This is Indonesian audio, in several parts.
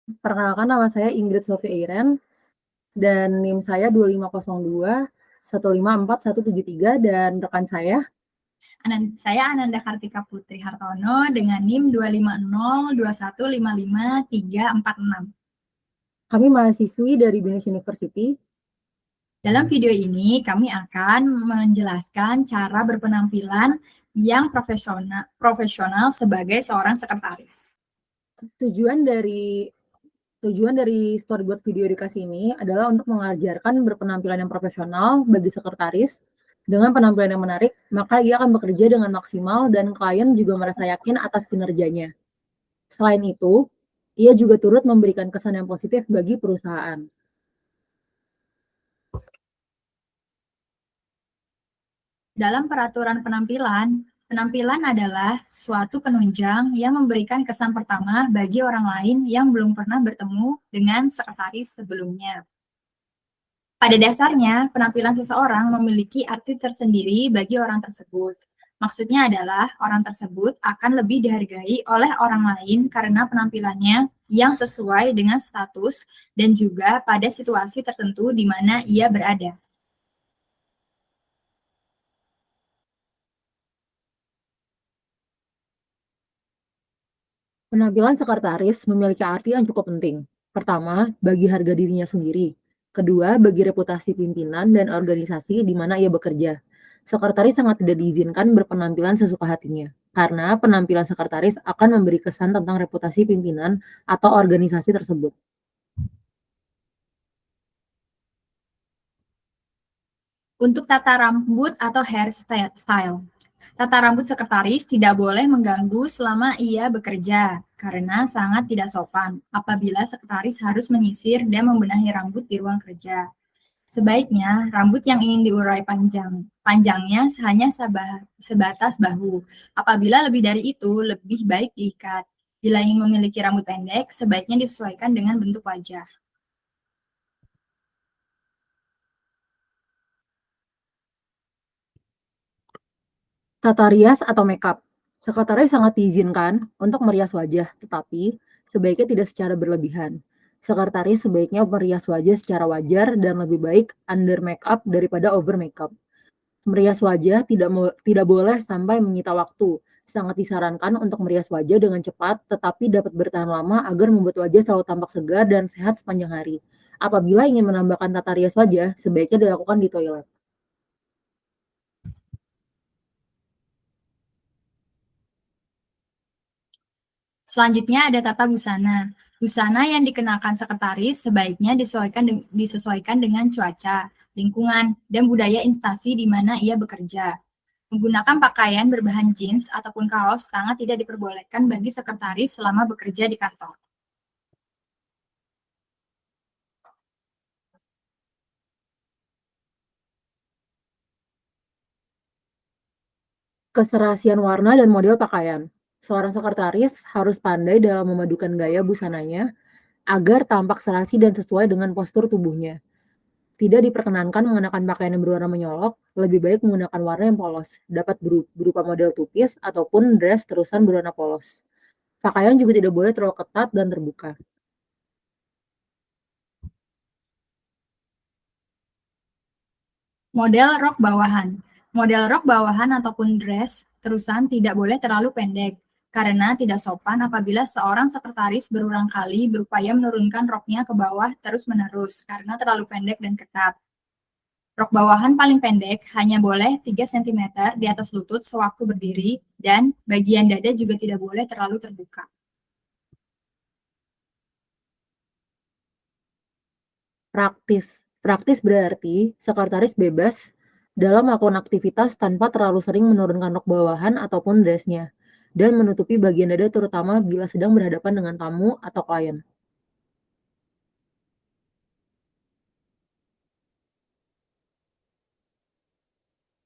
Perkenalkan nama saya Ingrid Sofia Iren dan NIM saya 2502 154 173 dan rekan saya. Saya Ananda Kartika Putri Hartono dengan NIM 25021555346. Kami mahasiswi dari BINUS University. Dalam video ini kami akan menjelaskan cara berpenampilan yang profesional sebagai seorang sekretaris. Tujuan dari storyboard video edukasi ini adalah untuk mengajarkan berpenampilan yang profesional bagi sekretaris. Dengan penampilan yang menarik, maka ia akan bekerja dengan maksimal dan klien juga merasa yakin atas kinerjanya. Selain itu, ia juga turut memberikan kesan yang positif bagi perusahaan. Dalam peraturan penampilan, penampilan adalah suatu penunjang yang memberikan kesan pertama bagi orang lain yang belum pernah bertemu dengan sekretaris sebelumnya. Pada dasarnya, penampilan seseorang memiliki arti tersendiri bagi orang tersebut. Maksudnya adalah orang tersebut akan lebih dihargai oleh orang lain karena penampilannya yang sesuai dengan status dan juga pada situasi tertentu di mana ia berada. Penampilan sekretaris memiliki arti yang cukup penting. Pertama, bagi harga dirinya sendiri. Kedua, bagi reputasi pimpinan dan organisasi di mana ia bekerja. Sekretaris sangat tidak diizinkan berpenampilan sesuka hatinya, karena penampilan sekretaris akan memberi kesan tentang reputasi pimpinan atau organisasi tersebut. Untuk tata rambut atau hairstyle. Tata rambut sekretaris tidak boleh mengganggu selama ia bekerja, karena sangat tidak sopan apabila sekretaris harus menyisir dan membenahi rambut di ruang kerja. Sebaiknya, rambut yang ingin diurai panjangnya hanya sebatas bahu. Apabila lebih dari itu, lebih baik diikat. Bila ingin memiliki rambut pendek, sebaiknya disesuaikan dengan bentuk wajah. Tata rias atau makeup. Sekretaris sangat diizinkan untuk merias wajah, tetapi sebaiknya tidak secara berlebihan. Sekretaris sebaiknya merias wajah secara wajar dan lebih baik under makeup daripada over makeup. Merias wajah tidak boleh sampai menyita waktu. Sangat disarankan untuk merias wajah dengan cepat, tetapi dapat bertahan lama agar membuat wajah selalu tampak segar dan sehat sepanjang hari. Apabila ingin menambahkan tata rias wajah, sebaiknya dilakukan di toilet. Selanjutnya ada tata busana. Busana yang dikenakan sekretaris sebaiknya disesuaikan dengan cuaca, lingkungan, dan budaya instansi di mana ia bekerja. Menggunakan pakaian berbahan jeans ataupun kaos sangat tidak diperbolehkan bagi sekretaris selama bekerja di kantor. Keserasian warna dan model pakaian. Seorang sekretaris harus pandai dalam memadukan gaya busananya agar tampak serasi dan sesuai dengan postur tubuhnya. Tidak diperkenankan mengenakan pakaian yang berwarna menyolok, lebih baik menggunakan warna yang polos, dapat berupa model tupis ataupun dress terusan berwarna polos. Pakaian juga tidak boleh terlalu ketat dan terbuka. Model rok bawahan. Model rok bawahan ataupun dress terusan tidak boleh terlalu pendek, karena tidak sopan apabila seorang sekretaris berulang kali berupaya menurunkan roknya ke bawah terus-menerus karena terlalu pendek dan ketat. Rok bawahan paling pendek hanya boleh 3 cm di atas lutut sewaktu berdiri, dan bagian dada juga tidak boleh terlalu terbuka. Praktis. Praktis berarti sekretaris bebas dalam melakukan aktivitas tanpa terlalu sering menurunkan rok bawahan ataupun dressnya, dan menutupi bagian dada terutama bila sedang berhadapan dengan tamu atau klien.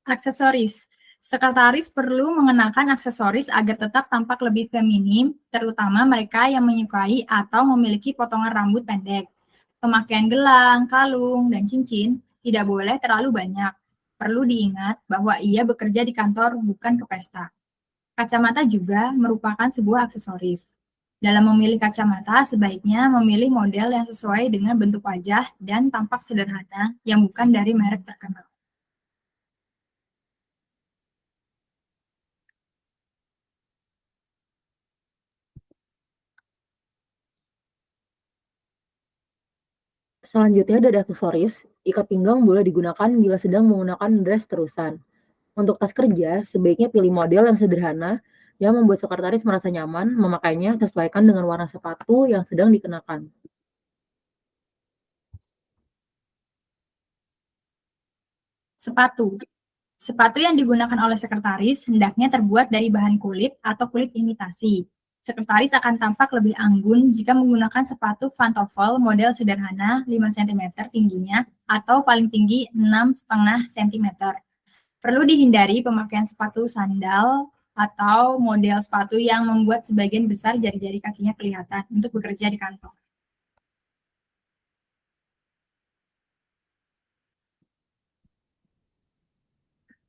Aksesoris. Sekretaris perlu mengenakan aksesoris agar tetap tampak lebih feminim, terutama mereka yang menyukai atau memiliki potongan rambut pendek. Pemakaian gelang, kalung, dan cincin tidak boleh terlalu banyak. Perlu diingat bahwa ia bekerja di kantor, bukan ke pesta. Kacamata juga merupakan sebuah aksesoris. Dalam memilih kacamata, sebaiknya memilih model yang sesuai dengan bentuk wajah dan tampak sederhana yang bukan dari merek terkenal. Selanjutnya dari aksesoris, ikat pinggang boleh digunakan bila sedang menggunakan dress terusan. Untuk tas kerja, sebaiknya pilih model yang sederhana yang membuat sekretaris merasa nyaman memakainya sesuaikan dengan warna sepatu yang sedang dikenakan. Sepatu. Sepatu yang digunakan oleh sekretaris hendaknya terbuat dari bahan kulit atau kulit imitasi. Sekretaris akan tampak lebih anggun jika menggunakan sepatu pantofel model sederhana 5 cm tingginya atau paling tinggi 6,5 cm. Perlu dihindari pemakaian sepatu sandal atau model sepatu yang membuat sebagian besar jari-jari kakinya kelihatan untuk bekerja di kantor.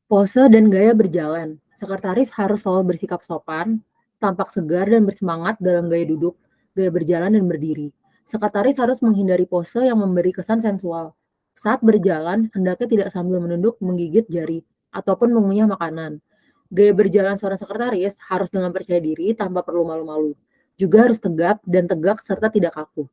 Pose dan gaya berjalan. Sekretaris harus selalu bersikap sopan, tampak segar dan bersemangat dalam gaya duduk, gaya berjalan dan berdiri. Sekretaris harus menghindari pose yang memberi kesan sensual. Saat berjalan, hendaknya tidak sambil menunduk menggigit jari ataupun mengunyah makanan. Gaya berjalan seorang sekretaris harus dengan percaya diri tanpa perlu malu-malu. Juga harus tegap dan tegak serta tidak kaku.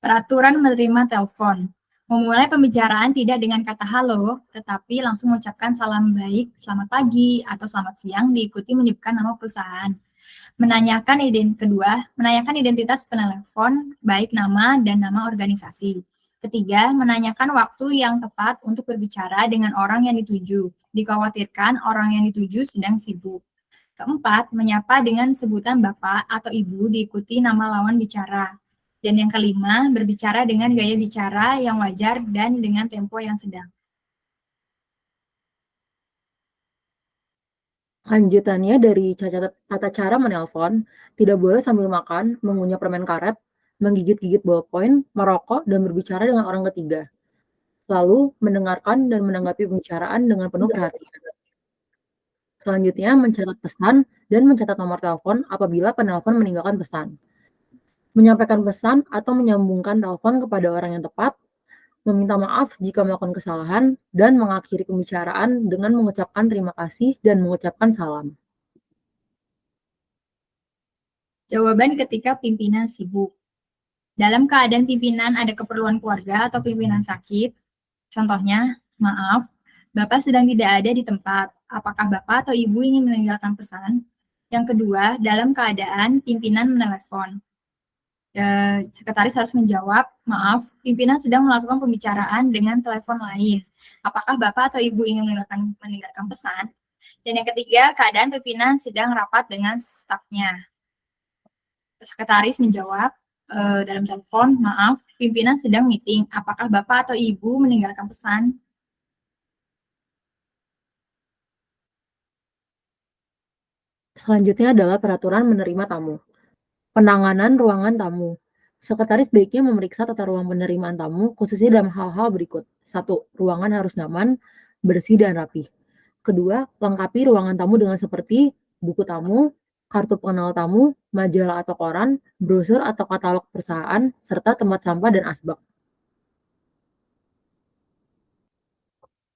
Peraturan menerima telepon. Memulai pembicaraan tidak dengan kata halo, tetapi langsung mengucapkan salam baik, selamat pagi, atau selamat siang diikuti menyebutkan nama perusahaan. Menanyakan identitas penelepon, baik nama dan nama organisasi. Ketiga, menanyakan waktu yang tepat untuk berbicara dengan orang yang dituju. Dikhawatirkan orang yang dituju sedang sibuk. Keempat, menyapa dengan sebutan Bapak atau Ibu diikuti nama lawan bicara. Dan yang kelima, berbicara dengan gaya bicara yang wajar dan dengan tempo yang sedang. Lanjutannya dari tata cara menelpon, tidak boleh sambil makan, mengunyah permen karet, menggigit-gigit ballpoint, merokok, dan berbicara dengan orang ketiga. Lalu, mendengarkan dan menanggapi pembicaraan dengan penuh perhatian. Selanjutnya, mencatat pesan dan mencatat nomor telepon apabila penelpon meninggalkan pesan. Menyampaikan pesan atau menyambungkan telepon kepada orang yang tepat, meminta maaf jika melakukan kesalahan, dan mengakhiri pembicaraan dengan mengucapkan terima kasih dan mengucapkan salam. Jawaban ketika pimpinan sibuk. Dalam keadaan pimpinan ada keperluan keluarga atau pimpinan sakit, contohnya, maaf, Bapak sedang tidak ada di tempat. Apakah Bapak atau Ibu ingin meninggalkan pesan? Yang kedua, dalam keadaan pimpinan menelepon. Sekretaris harus menjawab, maaf, pimpinan sedang melakukan pembicaraan dengan telepon lain. Apakah Bapak atau Ibu ingin meninggalkan pesan? Dan yang ketiga, keadaan pimpinan sedang rapat dengan stafnya. Sekretaris menjawab dalam telepon, maaf, pimpinan sedang meeting. Apakah Bapak atau Ibu meninggalkan pesan? Selanjutnya adalah peraturan menerima tamu. Penanganan ruangan tamu. Sekretaris baiknya memeriksa tata ruang penerimaan tamu khususnya dalam hal-hal berikut. Satu, ruangan harus nyaman, bersih, dan rapi. Kedua, lengkapi ruangan tamu dengan seperti buku tamu, kartu pengenal tamu, majalah atau koran, brosur atau katalog perusahaan, serta tempat sampah dan asbak.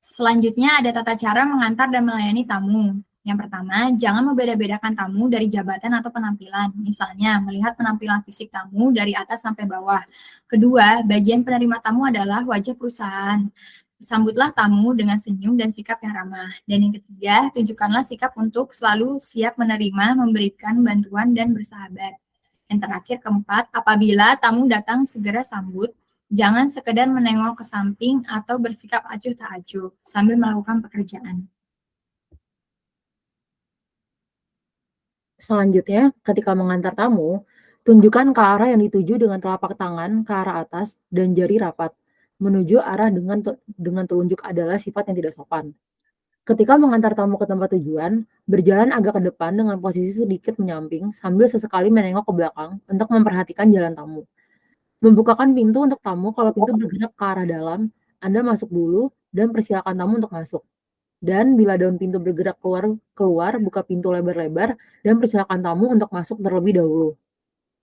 Selanjutnya ada tata cara mengantar dan melayani tamu. Yang pertama, jangan membeda-bedakan tamu dari jabatan atau penampilan. Misalnya, melihat penampilan fisik tamu dari atas sampai bawah. Kedua, bagian penerima tamu adalah wajah perusahaan. Sambutlah tamu dengan senyum dan sikap yang ramah. Dan yang ketiga, tunjukkanlah sikap untuk selalu siap menerima, memberikan bantuan, dan bersahabat. Yang terakhir, keempat, apabila tamu datang segera sambut, jangan sekedar menengok ke samping atau bersikap acuh tak acuh sambil melakukan pekerjaan. Selanjutnya, ketika mengantar tamu, tunjukkan ke arah yang dituju dengan telapak tangan ke arah atas dan jari rapat. Menuju arah dengan telunjuk adalah sifat yang tidak sopan. Ketika mengantar tamu ke tempat tujuan, berjalan agak ke depan dengan posisi sedikit menyamping sambil sesekali menengok ke belakang untuk memperhatikan jalan tamu. Membukakan pintu untuk tamu kalau pintu bergerak ke arah dalam, Anda masuk dulu dan persilakan tamu untuk masuk. Dan bila daun pintu bergerak keluar, buka pintu lebar-lebar dan persilakan tamu untuk masuk terlebih dahulu.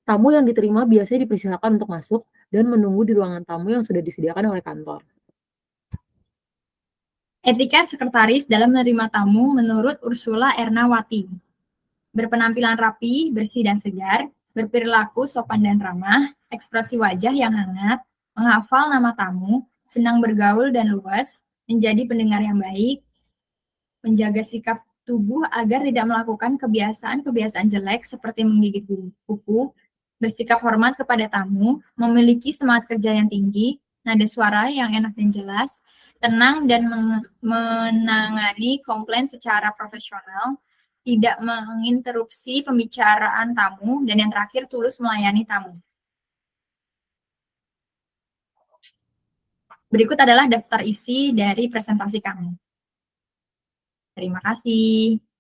Tamu yang diterima biasanya dipersilakan untuk masuk dan menunggu di ruangan tamu yang sudah disediakan oleh kantor. Etika sekretaris dalam menerima tamu menurut Ursula Ernawati. Berpenampilan rapi, bersih dan segar, berperilaku sopan dan ramah, ekspresi wajah yang hangat, menghafal nama tamu, senang bergaul dan luas, menjadi pendengar yang baik, menjaga sikap tubuh agar tidak melakukan kebiasaan-kebiasaan jelek seperti menggigit kuku, bersikap hormat kepada tamu, memiliki semangat kerja yang tinggi, nada suara yang enak dan jelas, tenang dan menangani komplain secara profesional, tidak menginterupsi pembicaraan tamu, dan yang terakhir tulus melayani tamu. Berikut adalah daftar isi dari presentasi kami. Terima kasih.